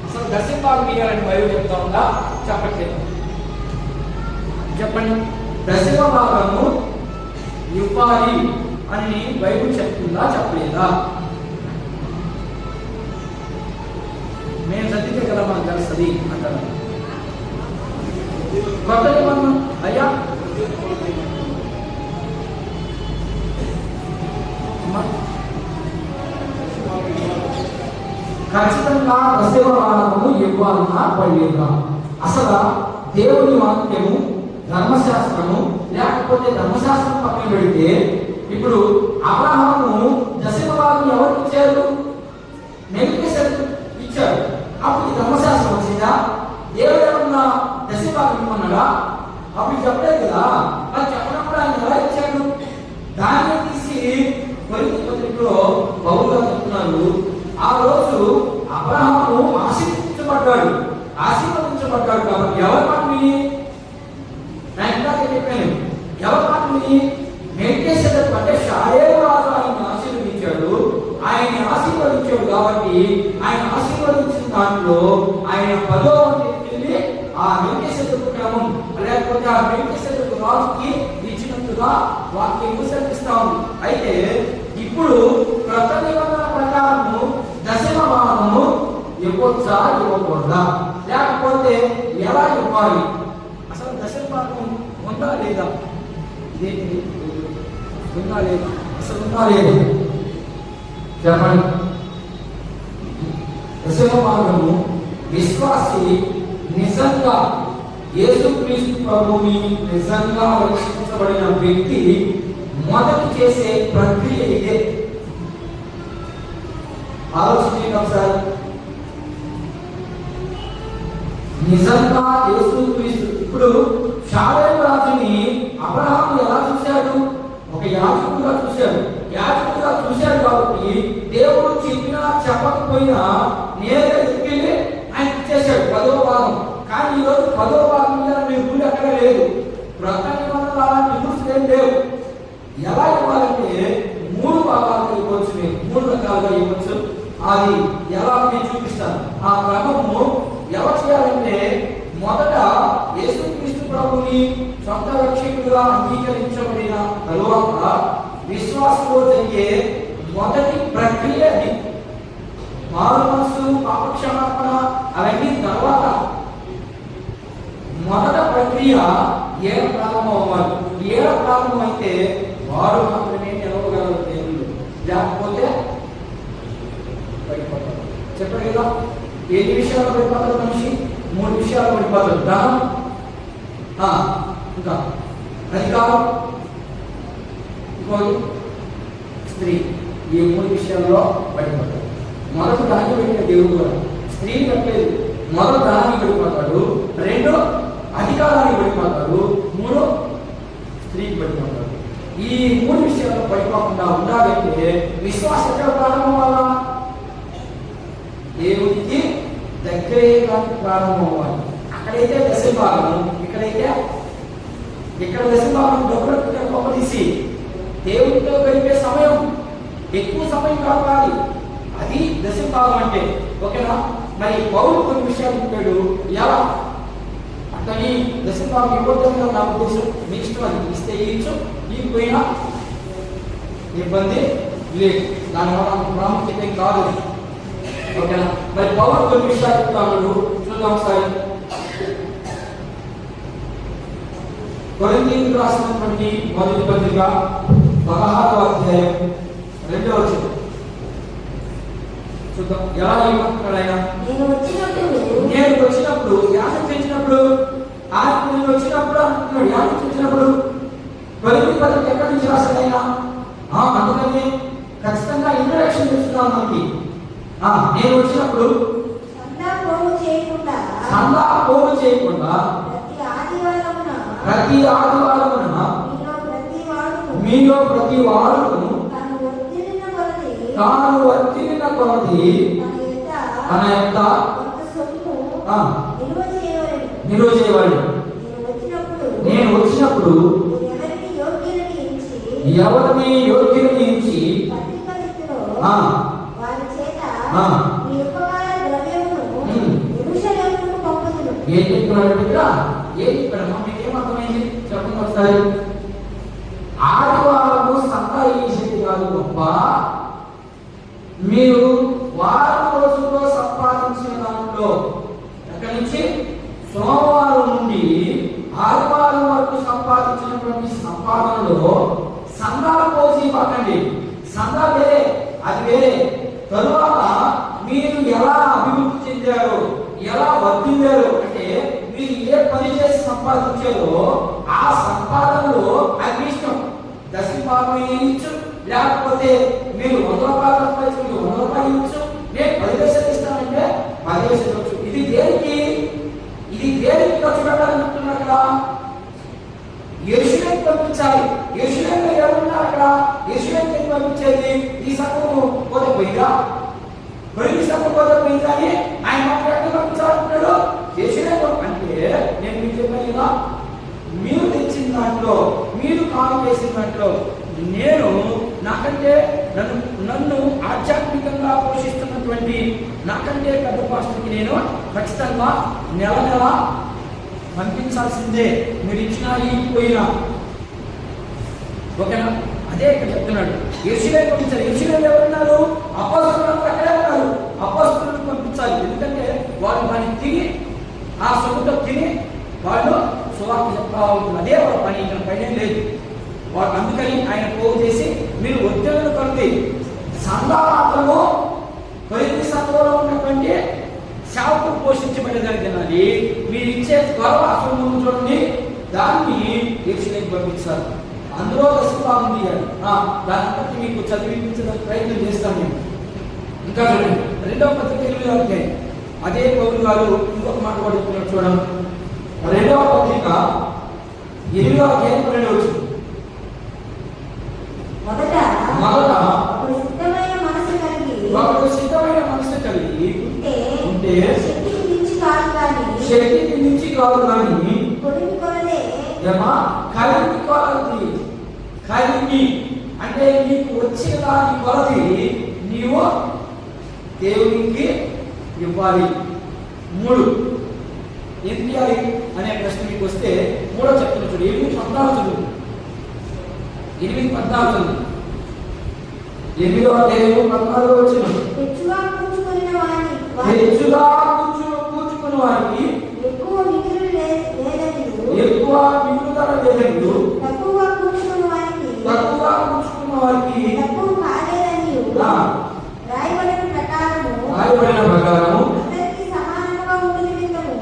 అసలు దశమ భాగం ఇవ్వాలని బైబిల్ చెప్తా ఉందా? చెప్పట్లేదు. చెప్పండి, దశమ భాగము ఇవ్వాలి అని బైబిల్ చెప్తుందా చెప్పలేదా? మేము చదివితే కదా మనకు తెలుస్తుంది అంటారు. కొత్త నిబంధన అయ్యా ఖచ్చితంగా దశమ భాగము ఇవ్వాలన్నా పడలేదా? అసలు దేవుని వాక్యము, ధర్మశాస్త్రము, లేకపోతే ధర్మశాస్త్రం పక్కన పెడితే ఇప్పుడు అబ్రహాము దశమ భాగం ఎవరికి ఇచ్చారు? మెల్కీసెదెకు ఇచ్చారు. అప్పుడు ధర్మశాస్త్రం వచ్చిందా? దేవుడు ఏమన్నా దశమ భాగం ఇవ్వమన్నాడా? అప్పుడు చెప్పలేదు కదా. మరి చెప్పినప్పుడు ఆయన ఎలా ఇచ్చాడు? దాన్ని తీసి కొరింథీ పత్రికలో పౌలు చెప్తున్నారు, ఆ రోజు అబ్రహాము ఆశీర్వదించబడ్డాడు కాబట్టి ఎవరి మాట విని? నేను ఇందాక చెప్పాను, ఎవరి మాట విని? మెల్కీసెదెకు అంటే షాలేము రాజు ఆయన ఆశీర్వదించాడు. ఆయన ఆశీర్వదించాడు కాబట్టి ఆయన ఆశీర్వదించిన దాంట్లో ఆయన 10వ వంతు ఆ మెల్కీసెదెకు క్రమం, లేకపోతే ఆ మెల్కీసెదెకు రాజుకి ఇచ్చినట్టుగా వాక్యం సెలవిస్తా ఉంది. అయితే ఇప్పుడు క్రొత్త నిబంధన ప్రకారము దశమ భాగము ఇవ్వచ్చా, ఇవ్వకూడదా, లేకపోతే ఎలా ఇవ్వాలి? అసలు దశమ భాగం ఉందా లేదా? ఇదేంటి ఉందా లేదా? అసలు ఉందా లేదు చెప్పండి. దశమ భాగము విశ్వాసి నిజంగా యేసుక్రీస్తు ప్రభువుని నిజంగా రక్షించబడిన వ్యక్తి మొదటి చేసే ప్రక్రియ ఇదే. ఆలోచించండి ఒకసారి. నిజంగా యేసుక్రీస్తు ఇప్పుడు షాలేము రాజుని అబ్రహాము ఎలా చూశాడు? ఒక యాజకుడుగా చూశాడు. యాజకుడుగా చూశాడు కాబట్టి దేవుడు చెప్పినా చెప్పకపోయినా నేరుగా ఎత్తుకెళ్ళి ఆయన ఇచ్చేశాడు 10వ భాగం. కానీ ఈరోజు 10వ భాగం మీద మీరు రూల్ ఎక్కడ లేదు. క్రొత్త నిబంధనలు అలాంటి రూల్స్ ఏం లేవు. ఎలా ఇవ్వాలంటే 3 భాగాలుగా ఇవ్వచ్చు, మీరు 3 రకాలుగా ఇవ్వచ్చు. అది ఎలా నేను చూపిస్తాను. ఆ క్రమము ఎలా చేయాలంటే మొదట యేసుక్రీస్తు ప్రభువుని సొంత రక్షకుడుగా అంగీకరించబడిన తరువాత విశ్వాసంలో జరిగే మొదటి ప్రక్రియ అది. మారు మనసు, పాపక్షమాపణ అవన్నీ తర్వాత. మొదట ప్రక్రియ ఏడ ప్రారంభం అవ్వాలి. ఏడ ప్రారంభం అయితే వారు మాత్రమే నిలవగలరు దేవుళ్ళు, లేకపోతే పడిపోతారు. చెప్పండి కదా, ఏది విషయాలు పడిపోతారు మనిషి? 3 విషయాలు పడిపోతారు. ధనం, ఇంకా అధికారం, ఇంకోటి స్త్రీ. ఈ 3 విషయాల్లో పడిపోతాడు. మొదట దానికి పెట్టిన దేవుడు కూడా స్త్రీని పెట్టలేదు. మొదట దానికి పడిపోతాడు, 2 అధికారానికి పడిపోతాడు, 3 స్త్రీకి పడిపోతాడు. ఈ 3 విషయాల్లో పడిపోకుండా ఉండాలంటే విశ్వాసం ఎక్కడ ప్రారంభం అవ్వాలా? దేవుడికి దగ్గరే కానీ ప్రారంభం అవ్వాలి. అక్కడైతే దశభాగము, ఇక్కడ దశభాగం డబ్బులు గొప్ప తీసి దేవుడితో గడిపే సమయం, ఎక్కువ సమయం కావాలి. అది దశభాగం అంటే. ఓకేనా? మరి పౌరులు కొన్ని విషయాలు చెప్పాడు. ఎలా అతని దశభాగం ఇవ్వడంలో నా ఉద్దేశం మీ ఇష్టం. అది ఇస్తే ఇచ్చు, ఇకపోయినా ఇబ్బంది లేదు. దానివల్ల ప్రాముఖ్యత కాదు. ఓకేనా? మరి పౌరులు కొన్ని విషయాలు చెప్తాడు. చూద్దాం ఒకసారి. కొరింథీయులకు రాసినటువంటి మొదటి పత్రిక 16వ అధ్యాయం 2వ వచనం చూద్దాం. ఎలా ఏమంటున్నాడు ఆయన? నేను వచ్చినప్పుడు యాజం చేసినప్పుడు ఆయన వచ్చినప్పుడు అంటున్నాడు. యాజం చేసినప్పుడు కొరింథీ పత్రిక ఎక్కడి నుంచి రాశాడు ఆయన? అందుకని ఖచ్చితంగా ఇంట్రడక్షన్ చేస్తున్నాం మనకి. నేను వచ్చినప్పుడు సందా పోగు చేయకుండా ప్రతి ఆదివారమున మీలో ప్రతి వాడును తాను వర్తిల్లిన కొలది తన యొక్క నిలువ చేయవాలి. నేను వచ్చినప్పుడు ఎవరిని యోగ్యుని ఎంచి ఏం చెప్తున్నాడు ఇక్కడ? మీకేమర్థమైంది చెప్పండి ఒకసారి. ఆదివారము సంతా చేసేది కాదు గొప్ప. మీరు వారం రోజుల్లో సంపాదించిన దాంట్లో ఎక్కడి నుంచి సోమవారం నుండి ఆదివారం వరకు సంపాదించినటువంటి సంపాదనలో సంఘాలు పోసి పక్కండి. సంఘా వేరే, అది వేరే. తరువాత మీరు ఎలా అభివృద్ధి చెందారు, ఎలా వర్ధిల్లారు అంటే మీరు ఏ పని చేసి సంపాదించారో ఆ సంపాదనలో అది ఇష్టం. దశభాగం ఇచ్చు, లేకపోతే మీరు 100 రూపాయలు సంపాదించి 100 రూపాయలు ఇచ్చు. నేను 10 పైసలు ఇస్తానంటే 10 పైసలు వచ్చు. ఇది దేనికి ఖర్చు పెట్టాలనుకుంటున్నారు కదా? యెరూషలేముకు పంపించాలి. యెరూషలేములో ఎవరున్నారు అక్కడ? యెరూషలేముకి పంపించేది ఈ సంఘము పోతే ప్రతి సంఘం పోతే అని ఆయన మాట్లాడుతూ పంపించాలంటున్నాడు. యెరూషలేము అంటే నేను మీకు చెప్పాను కదా, మీరు తెచ్చిన దాంట్లో, మీరు కాలు చేసిన దాంట్లో నేను నాకంటే నన్ను ఆధ్యాత్మికంగా పోషిస్తున్నటువంటి నాకంటే పెద్ద పాస్టర్కి నేను ఖచ్చితంగా నెల పంపించాల్సిందే, మీరు ఇచ్చినా ఇకపోయినా. ఓకేనా? అదే ఇక్కడ చెప్తున్నాడు. యెరూషలేము పంపించాలి. యెరూషలేములో ఎవరున్నారు? అపొస్తలులు అక్కడే ఉన్నారు. అపొస్తలులను పంపించాలి. ఎందుకంటే వాళ్ళు దాన్ని తిని ఆ సొమ్ముతో తిని వాళ్ళు సువార్త చెప్తా ఉంటుంది. అదే వాళ్ళ పని, ఇక్కడ పైన లేదు. వాళ్ళు అందుకని ఆయన పోగు చేసి మీరు ఉద్యోగులు కొద్ది సంఘాలను కొద్ది సంఘంలో ఉన్నటువంటి సేవకులు పోషించబడేదానికి తినాలి. మీరు ఇచ్చే గొడవ అసలు ముందు చూడండి, దాన్ని దీక్షలోకి పంపించారు. అందులో దశభాగం తీయాలి. దాని బట్టి మీకు చదివించడానికి ప్రయత్నం చేస్తాను నేను. ఇంకా చూడండి, 2వ పత్రిక 8వ అధ్యాయం. అదే పౌలు గారు ఇంకొక మాట పడుతున్నారు చూడండి. 2వ పత్రిక 8వ అధ్యాయం 12వ వచనం. మొదట ఒకడు సిద్ధమైన మనసు కలిగి ఉంటే శక్తికి మించి కాదు కానీ కొలిమి కొలదే కలిగి అంటే నీకు వచ్చిన దాని కొలది నీవు దేవునికి ఇవ్వాలి. 3 ఏం చేయాలి అనే ప్రశ్న మీకు వస్తే 3వ చెప్తున్నా చూడు. 8:14 చదువు. 8:14 8వ అధ్యాయం 14వ వచనం. హెచ్చుగా కూర్చుకున్న వారికి ఎక్కువ మిగులు లేదనియు తక్కువగా కూర్చుకున్న వారికి తక్కువ కాలేదనియు రాయబడిన ప్రకారము అందరికీ సమానంగా ఉండు నిమిత్తము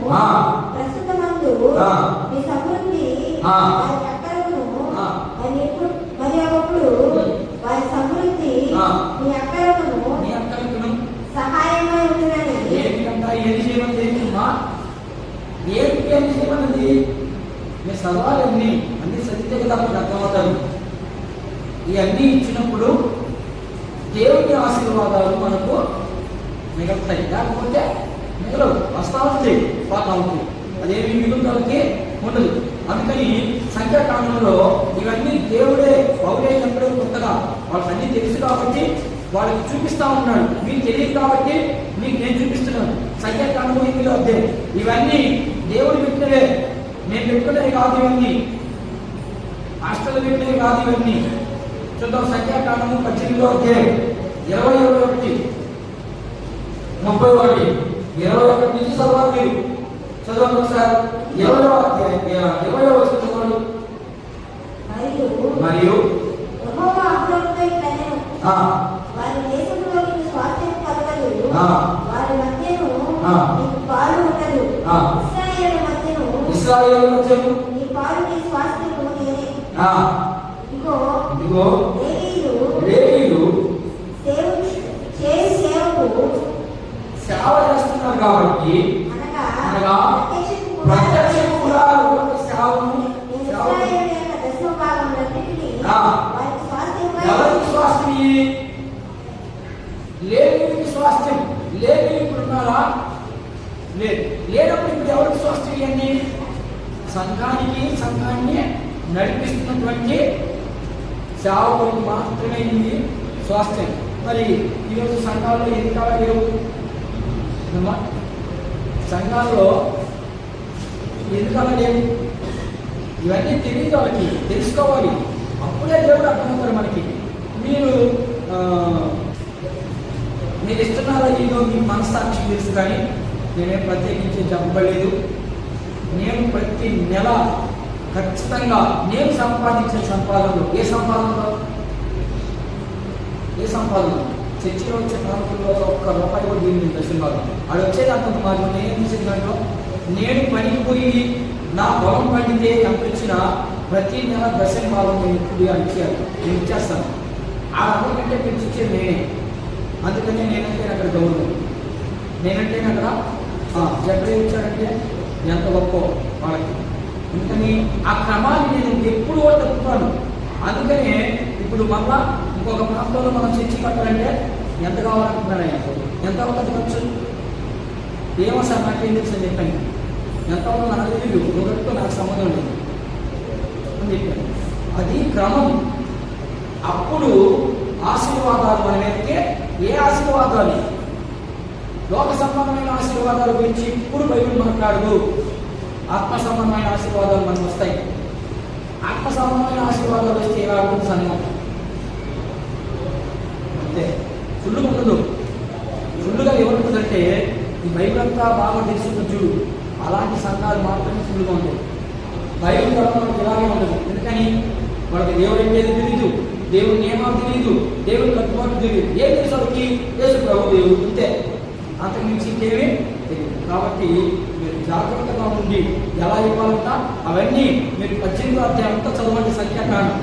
ప్రస్తుతమందు మీ సమృద్ధి వారి అక్కరకును మరి ఒకప్పుడు వారి సమృద్ధి మీ అక్కరకును సహాయంగా ఉంటుందని. ఏది చేయమన్నది మీ సవాలన్నీ అన్ని సత్యతే కదా మీకు అర్థమవుతాయి. ఇవన్నీ ఇచ్చినప్పుడు దేవుని ఆశీర్వాదాలు మనకు మిగులుతాయి. లేకపోతే మిగలవు, వస్తా ఉంది, పోతా ఉంది. అదేమి మిగులుతానికి ఉండదు. అందుకని సంఖ్యాకాండంలో ఇవన్నీ దేవుడే పౌరే చెప్పడం కొత్తగా వాళ్ళకి అన్నీ తెలుసు కాబట్టి వాళ్ళకి చూపిస్తా ఉన్నాడు. మీకు తెలియదు కాబట్టి మీకు నేను చూపిస్తున్నాను. సంఖ్యాకాండం 8వ అధ్యాయం. ఇవన్నీ దేవుడు పెట్టినవే, నేను పెట్టుకునేవి కాదు. ఇవన్నీ హాస్టల్ పెట్టినవి కాదు. ఇవన్నీ చూద్దాం. సంఖ్యాకాండము 18వ అధ్యాయం 21 31 21 నుంచి చదవాలి మీరు. చదవండి ఒకసారి. 20వ అధ్యాయం 20వ వచనం చదవండి. మరియు యెహోవా అబ్రాహాముతో ఇట్లనెను, వారి దేశంలో నీకు స్వాస్థ్యం కలగదు, వారి మధ్యను నీకు పాలు ఉండదు. ఇశ్రాయేలు మధ్యను నీ పాలు నీ స్వాస్థ్యము నేనే. ఇదిగో లేవీయులు సేవకు సేవ చేస్తున్నారు కాబట్టి అనగా ప్రత్యక్షము కూడా ఎవరికి స్వాస్థ్యం? లేవీయునికి స్వాస్థ్యం. లేవీయులు ఇప్పుడు ఉన్నారా? లేదు. లేనప్పుడు ఇప్పుడు ఎవరికి స్వాస్థ్యం ఇవన్నీ? సంఘాన్ని నడిపిస్తున్నటువంటి సేవకులకు మాత్రమే ఇది స్వాస్థ్యం. మరి ఈరోజు సంఘాల్లో ఎన్ని కావాలి లేవు? సంఘాల్లో ఎందుకలా లేవు? ఇవన్నీ తెలియదు వాళ్ళకి, తెలుసుకోవాలి. అప్పుడే దేవుడు అర్థమవుతారు మనకి. మీరు ఇస్తున్నారా ఏదో మీ మనస్సాక్షి తెలుసు, కానీ నేనేం ప్రత్యేకించి చెప్పలేదు. నేను ప్రతి నెల ఖచ్చితంగా నేను సంపాదించే సంపాదనలు ఏ సంపాదన చర్చిలో వచ్చే ప్రాంతంలో ₹1 కూడా దీన్ని దర్శనం అది వచ్చేది అంత మాకు నేను తీసిన దాంట్లో నేను పనికి పోయి నా పొలం పండితే ఎంత వచ్చినా ప్రతి నెల దర్శన భాగం నేను ఇప్పుడు నేను ఇచ్చేస్తాను. ఆ అందరికంటే పెంచిచ్చేది నేనే. అందుకని నేనంటే అక్కడ గౌరవం, నేనంటే అక్కడ జబ్బే ఇచ్చాడంటే ఎంత గొప్ప వాళ్ళకి. అందుకని ఆ క్రమాన్ని నేను ఎప్పుడు తప్పుతాను. అందుకనే ఇప్పుడు మళ్ళా ఇంకొక ప్రాంతంలో మనం చర్చి కట్టాలంటే ఎంత కావాలనుకుంటున్నారా? ఎంత అవుతుంది ఖర్చు? ఏమో సార్ నాకేం తెలుసు అని చెప్పాను. ఎంత అవుతుందో నాకు తెలియదు, ఒకటితో నాకు సంబంధం లేదు అని చెప్పాను. అది క్రమం. అప్పుడు ఆశీర్వాదాలు మనం ఎక్కితే ఏ ఆశీర్వాదాలు? లోక సంబంధమైన ఆశీర్వాదాల గురించి ఇప్పుడు బైబిల్ మాట్లాడదు. ఆత్మ సంబంధమైన ఆశీర్వాదాలు మనకు వస్తాయి. ఆత్మ సంబంధమైన ఆశీర్వాదాలు వస్తే ఎలా ఉంటుంది సంఘం? అంతే, ఫుల్గా ఉండదు. ఫుల్గా ఏమంటుందంటే ఈ బైబిల్ అంతా బాగా తెలుసుకున్న చూడు, అలాంటి సంఘాలు మాత్రమే ఫుల్గా ఉంటాయి. బైబిల్ గ్రంథం ఇలాగే ఉండదు. ఎందుకని వాళ్ళకి దేవుడు ఏంటేది తెలియదు, దేవుడి నియమాలు తెలియదు, దేవుడి కట్టుబాటు తెలియదు. ఏం తెలుసు వాళ్ళకి? యేసు ప్రభు దేవుడు అంతే, అంతకు మించి ఇంకేమీ తెలియదు. కాబట్టి మీరు జాగ్రత్తగా ఉండి ఎలా ఇవ్వాలంట అవన్నీ మీరు 18వ అధ్యాయం అంతా చదవండి, సంఖ్యాకాండం.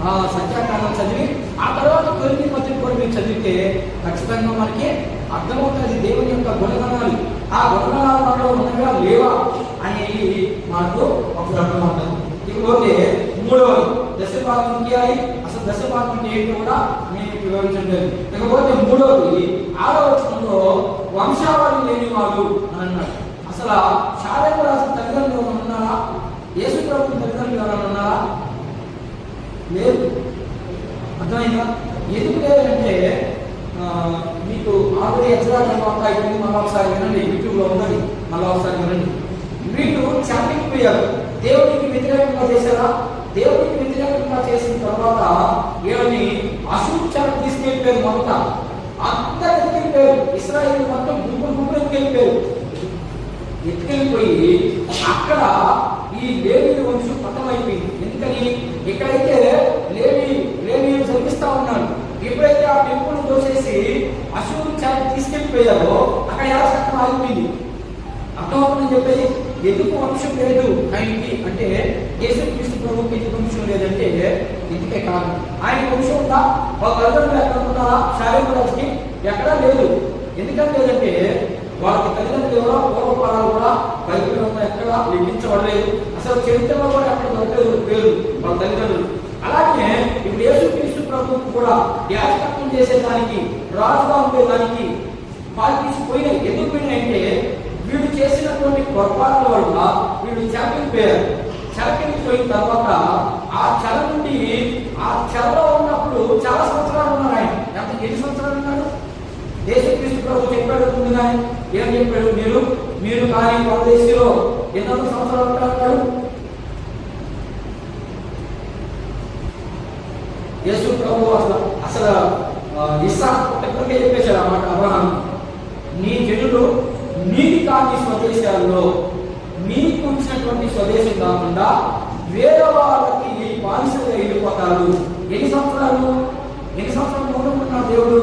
ఆ సంఖ్యాకాండం చదివి ఆ తర్వాత కొరింథీ పత్రిక కూడా మీరు చదివితే ఖచ్చితంగా మనకి అర్థమవుతుంది దేవుని యొక్క గుణగణాలు. ఆ గుణగణాలు మనలో ఉన్నగా లేవా అనేది మనకు ఒక అర్థమవుతుంది. ఇకపోతే మూడవది దశభాగం ఇవ్వాలి. అసలు దశభాగం ఏంటో కూడా నేను వివరించండి. ఇకపోతే మూడవది 6వ వచనంలో వంశావళి లేని వాడు అని అన్నాడు. అసలు శారీరక రాసిన తల్లిదండ్రులు ఎవరైనా ఉన్నారా? యేసు ప్రభు తల్లిదండ్రులు ఎవరైనా ఉన్నారా? లేదు. అర్థమైందా? ఎందుకు లేదంటే మీకు ఆల్రెడీ ఎక్స్ట్రా వార్త అయిపోయింది, మళ్ళీ ఒకసారి వినండి, యూట్యూబ్లో ఉన్నది, మళ్ళీ ఒకసారి వినండి. వీళ్ళు చాటింగ్ పోయారు, దేవుడికి వ్యతిరేకంగా చేశారా? దేవుడికి వ్యతిరేకంగా చేసిన తర్వాత వీళ్ళని అశుభ్యాలకు తీసుకెళ్ళిపోయారు. మొదట అంతా ఎత్తుకెళ్ళిపోయారు, ఇశ్రాయేలు మొత్తం గుంపులు ఎత్తుకెళ్ళిపోయారు. ఎత్తుకెళ్ళిపోయి అక్కడ ఈ లేవీయుల వంశం పతమైపోయింది. ఎందుకని? ఎక్కడైతే లేవీయులు జరిగిస్తా ఉన్నారు, ఎప్పుడైతే ఆ టెంపుల్ దోసేసి అశూరు చాటి తీసుకెళ్ళిపోయారో అక్కడ యాసత్వం ఆగిపోయింది. అర్థమవుతుందని చెప్పేది. ఎందుకు వంశం లేదు ఆయనకి అంటే యేసుక్రీస్తు ప్రభువుకి ఎందుకు వంశం లేదంటే ఎందుకే కారణం. ఆయన వంశం ఉందా? వాళ్ళ తల్లిదండ్రులు ఎక్కడ ఉన్నారా? శారీరకి ఎక్కడా లేదు. ఎందుకని లేదంటే వాళ్ళకి తల్లిదండ్రులు ఎవరో పూర్వపరాలు కూడా బైబిల్లో ఎక్కడా లెక్కించబడలేదు. అసలు చరిత్రలో కూడా ఎక్కడ దొరకలేదు వాళ్ళ తల్లిదండ్రులు. అలాగే ఇప్పుడు యేసుక్రీస్తు ప్రభువుకు కూడా యాజకత్వం చేసేదానికి, రాజుగా ఉండేదానికి వాళ్ళు తీసుకుపోయినాయి. ఎందుకు పోయినాయంటే వీళ్ళు చేసినటువంటి పొరపాట్ల వల్ల వీళ్ళు చెరకెళ్ళిపోయారు. చెరకెళ్ళిపోయిన తర్వాత ఆ చెర నుండి ఆ చెరలో ఉన్నప్పుడు చాలా సంవత్సరాలు ఉన్నారు ఆయన. ఎన్ని సంవత్సరాలు ఉన్నారు? యేసుక్రీస్తు ప్రభు చెప్పాడు ముందుగా. ఏం చెప్పాడు? మీరు కానీ పరదేశంలో ఎన్నో సంవత్సరాలు ఉంటారు. యేసు ప్రభు అసలు ఇస్సాకు పుట్టకకే చెప్పేశాడు అన్నమాట అబ్రహాం, నీ జనులు నీది కాని స్వదేశాల్లో నీకు ఇచ్చినటువంటి స్వదేశం కాకుండా వేరే వాళ్ళకి బానిసగా వెళ్ళిపోతారు. ఎన్ని సంవత్సరాలు మౌనమున్నాడు దేవుడు?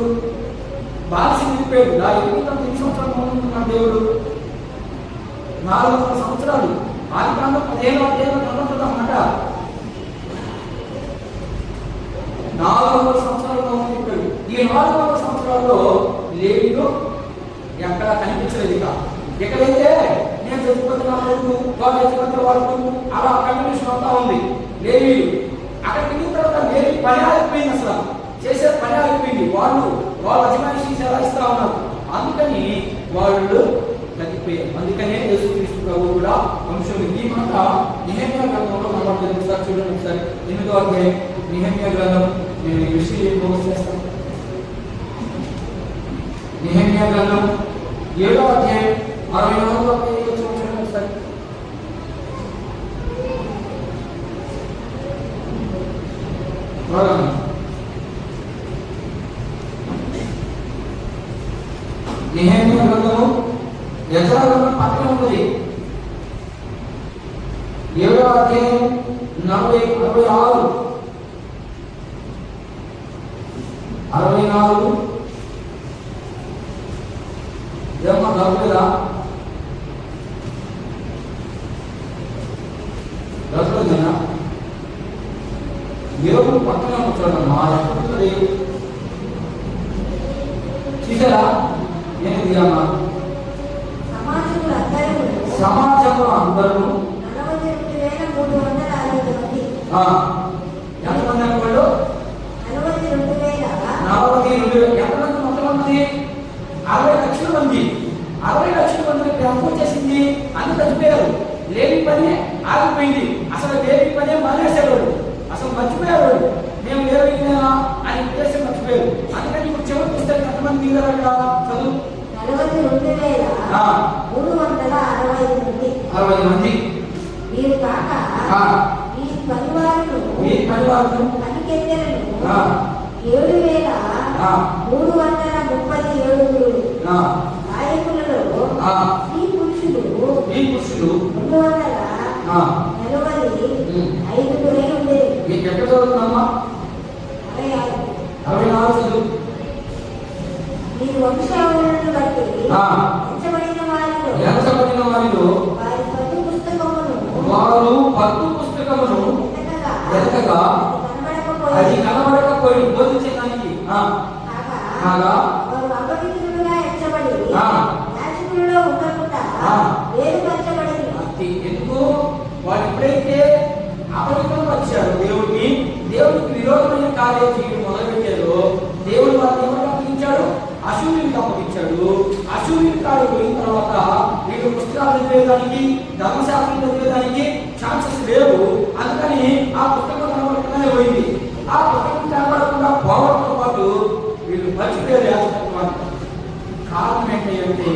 బానిస వెళ్ళిపోయాడు. ఎన్ని సంవత్సరాలు మౌనమున్నాడు దేవుడు? 400 సంవత్సరాలు. ఆది కాలం 15వ అధ్యాయంలో అన్నమాట 400 సంవత్సరాలు మౌనమైపోయాడు. ఈ 400 సంవత్సరాల్లో లేవీయులు ఎక్కడ కనిపించలేదు. ఎక్కడైతే నేను చచ్చిపోతున్న వాళ్ళు, వాళ్ళు చచ్చిపోతున్న వాళ్ళు, అలా కమ్యూనిషన్ అవుతా ఉంది. లేవీయులు అక్కడ వెళ్ళిన తర్వాత లేవీ పని ఆగిపోయింది, అసలు చేసే పని ఆగిపోయింది. వాళ్ళ అజమాయిషీ ఎలా ఇస్తా ఉన్నారు. అందుకని వాళ్ళు తగ్గిపోయారు. అందుకనే యేసుక్రీస్తు ప్రభు కూడా వంశం. ఈ మాట నెహెమ్యా గ్రంథంలో కనబడుతుంది. ఒకసారి చూడండి, ఒకసారి 8వ అధ్యాయం నెహెమ్యా గ్రంథం. నేను ఈ విషయం పోస్ట్ చేస్తాను. నెహెమ్యా గ్రంథం 7వ అధ్యాయం 64వ పేజీలో చూడండి ఒకసారి. నెహెమ్యా గ్రంథము ఎజ్రా గ్రంథం పక్కన ఉన్నది. 7వ అధ్యాయం 66 ఏమన్నా దొరకలేదా? దొరకలేదా? దేవుడు పక్కన కూర్చోండి. మా ఎక్కడుంటుంది చూసారా? ఏంటి అమ్మా? సమాజంలో అందరూ ఎంతమంది అనుకోండు? 42,000. ఎంతమంది మొత్తం మంది? 60 లక్షల మంది. 60 లక్షల మందిని ప్రభుత్వం చేసింది. అన్ని చచ్చిపోయారు. లేని పని ఆగిపోయింది. అసలు లేని పనే మానేశారు. అసలు మర్చిపోయారు. మేము లేవైనా అని ఉద్దేశం మర్చిపోయారు. అందుకని ఇప్పుడు చివరికి వస్తే ఎంతమంది మిగిలారట? చదువు. 42,365 మంది. మీరు కాక ఈ పరివారం 7,337 నాయకులలో స్త్రీ పురుషులు 340 మీకు ఎక్కడ చదువుతున్నామా? 64 చదువు. మీరు వంశావళులను బట్టి ఆ. ఎంచబడిన వారిలో ఎంచబడిన వారిలో వారి పద్దు పుస్తకమును వారు పద్దు పుస్తకమును వెతకగా అది కనబడకపోయి కనబడకపోయి బోధించడానికి కాగా వారు అపవిత్రులుగా ఎంచబడి ఆ. యాజకులలో ఉండకుండా ఆ. వేరుపరచబడింది. అది ఎందుకు? వారు ఎప్పుడైతే అపవిత్రం వచ్చారు, దేవుడికి విరోధమైన కార్యం చేయడం మొదలుపెట్టారో దేవుడు వారిని ఎవరికి అప్పగించాడు? అశూరునికి అప్పగించాడు. అశూరుని కాడు పోయిన తర్వాత వీళ్ళు పుస్తకాలు చదివేదానికి, ధర్మశాస్త్రం చదివేదానికి ఛాన్సెస్ లేవు. అందుకని ఆ పుస్తకం కనబడకుండానే పోయింది. ఆ పుస్తకం కనబడకుండా పోవడంతో పాటు వీళ్ళు మర్చిపోయారు యాజకత్వాన్ని. కారణం ఏంటంటే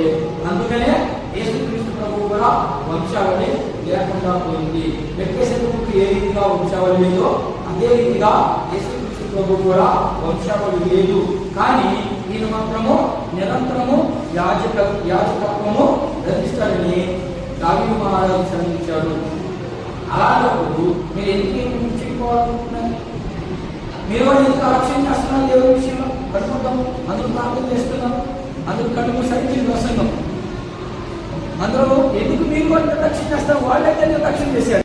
అందుకనే యేసుక్రీస్తు ప్రభువు కూడా వంశావళి లేకుండా పోయింది. మెల్కీసెదెకుకు ఏ రీతిగా వంశావళి లేదో అదే రీతిగా యేసుక్రీస్తు ప్రభువు కూడా వంశావళి లేదు. కానీ ఈయన మాత్రము నిరంతరము యాజకత్వము ధరిస్తాడని దావీదు మహారాజు శ్రమించాడు. అలాంటప్పుడు మీరు ఎందుకు చెప్పుకోవాలనుకుంటున్నారు? మీరు వాడు ఎందుకు ఆలక్ష్యం చేస్తున్నారు? దేవుడి విషయంలో కట్టుకుంటాము, అందుకు ప్రార్థన చేస్తున్నాము, అందుకు కడుపు సరికి ప్రసంగం, అందులో ఎందుకు మీరు కూడా నిర్లక్ష్యం చేస్తారు? వాళ్ళైతే నిర్లక్ష్యం చేశారు.